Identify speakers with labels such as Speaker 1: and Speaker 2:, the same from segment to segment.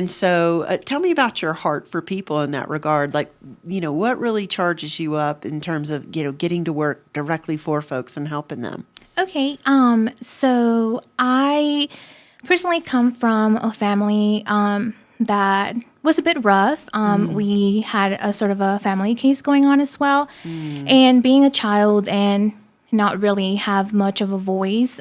Speaker 1: And so tell me about your heart for people in that regard. Like, what really charges you up in terms of, getting to work directly for folks and helping them?
Speaker 2: Okay. So I personally come from a family that was a bit rough. We had a sort of a family case going on as well. And being a child and not really have much of a voice,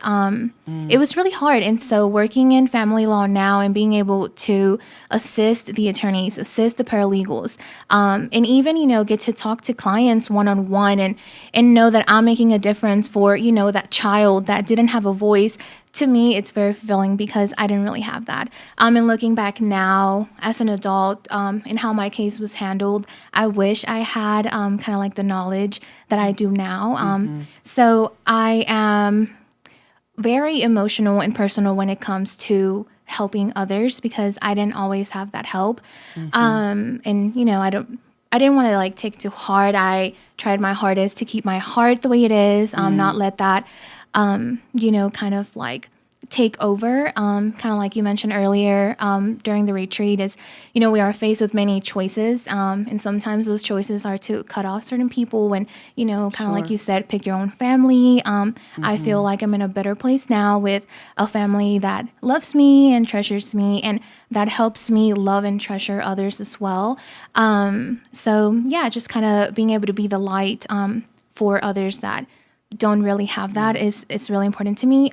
Speaker 2: it was really hard. And so working in family law now and being able to assist the attorneys, assist the paralegals, and even, get to talk to clients one-on-one and know that I'm making a difference for, that child that didn't have a voice. To me, it's very fulfilling because I didn't really have that. And looking back now as an adult, and how my case was handled, I wish I had kind of like the knowledge that I do now. So I am very emotional and personal when it comes to helping others because I didn't always have that help. And I didn't want to like take it too hard. I tried my hardest to keep my heart the way it is, not let that kind of like take over, kind of like you mentioned earlier during the retreat is, we are faced with many choices. And sometimes those choices are to cut off certain people when, kind of like you said, pick your own family. I feel like I'm in a better place now with a family that loves me and treasures me and that helps me love and treasure others as well. So yeah, just kind of being able to be the light for others that don't really have that is really important to me.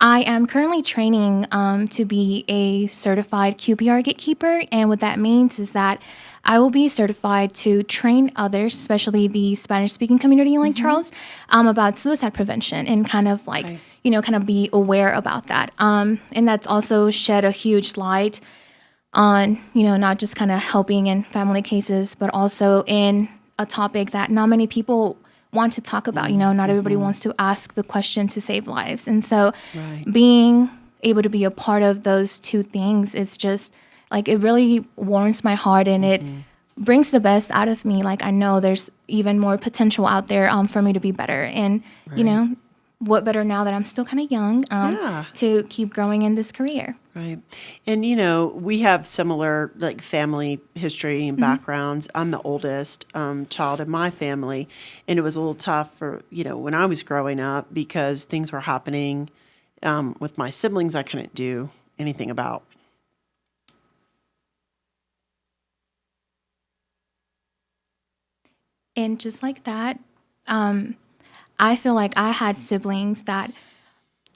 Speaker 2: I am currently training to be a certified QPR gatekeeper, and what that means is that I will be certified to train others, especially the Spanish-speaking community in Lake Charles, about suicide prevention and kind of like, kind of be aware about that. And that's also shed a huge light on, not just kind of helping in family cases, but also in a topic that not many people want to talk about. Not everybody wants to ask the question to save lives. And so being able to be a part of those two things is just like, it really warms my heart and it brings the best out of me. Like, I know there's even more potential out there for me to be better. And, what better now that I'm still kind of young to keep growing in this career.
Speaker 1: Right. And, we have similar like family history and backgrounds. I'm the oldest child in my family. And it was a little tough for, when I was growing up because things were happening with my siblings I couldn't do anything about.
Speaker 2: And just like that, I feel like I had siblings that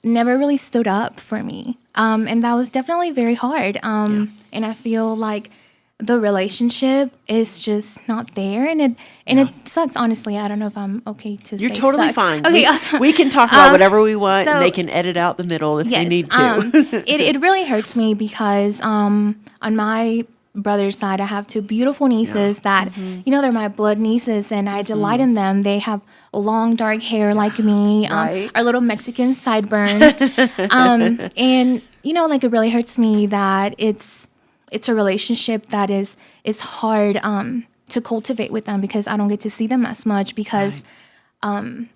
Speaker 2: never really stood up for me. And that was definitely very hard. And I feel like the relationship is just not there. And it sucks, honestly. I don't know if I'm okay to
Speaker 1: You're
Speaker 2: say
Speaker 1: totally
Speaker 2: suck.
Speaker 1: fine.
Speaker 2: Okay,
Speaker 1: we can talk about whatever we want, and they can edit out the middle if they
Speaker 2: yes,
Speaker 1: need to.
Speaker 2: it really hurts me because on my brother's side, I have two beautiful nieces that, they're my blood nieces, and I delight in them. They have long, dark hair like me, our little Mexican sideburns. And, like it really hurts me that it's a relationship that is hard to cultivate with them because I don't get to see them as much because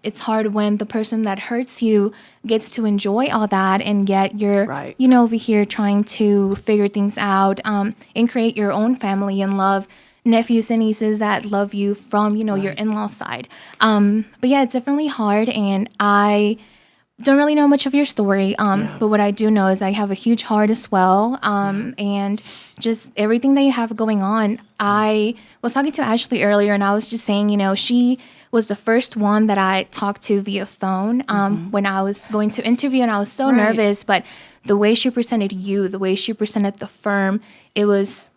Speaker 2: it's hard when the person that hurts you gets to enjoy all that and yet you're, over here trying to figure things out and create your own family and love nephews and nieces that love you from, your in-law side. But yeah, it's definitely hard. And I don't really know much of your story, but what I do know is I have a huge heart as well, and just everything that you have going on. I was talking to Ashley earlier, and I was just saying, she was the first one that I talked to via phone when I was going to interview, and I was so nervous, but the way she presented you, the way she presented the firm, it was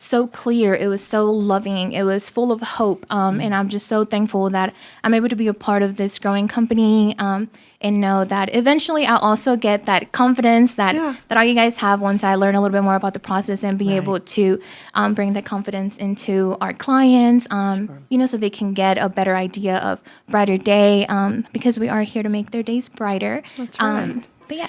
Speaker 2: so clear. It was so loving. It was full of hope. And I'm just so thankful that I'm able to be a part of this growing company and know that eventually I'll also get that confidence that all you guys have once I learn a little bit more about the process and be able to bring that confidence into our clients, so they can get a better idea of brighter day because we are here to make their days brighter.
Speaker 1: That's right.
Speaker 2: But yeah.